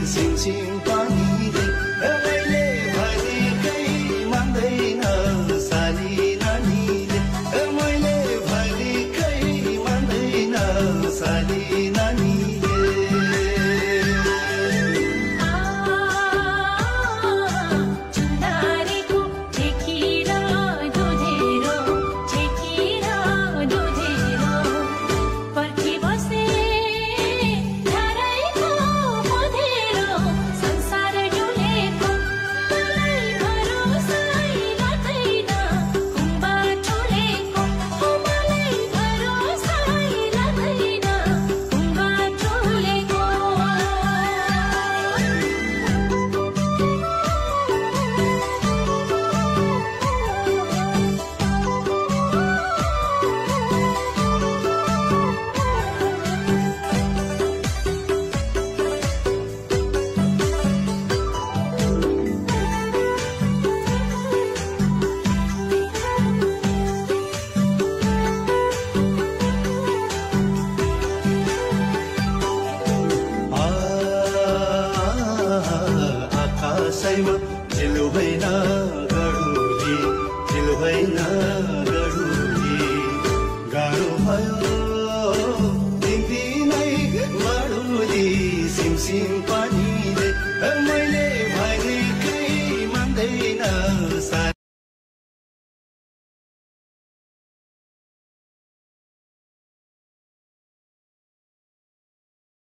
सिमसिम पानीले मैले भनेकै मान्दैन साली नानीले मैले भनेकै मान्दैन साली नानीले झिलो होइन गढुली झिलो होइन गढुली गाह्रो भयो दिनदिनै गढुली सिमसिम पानीले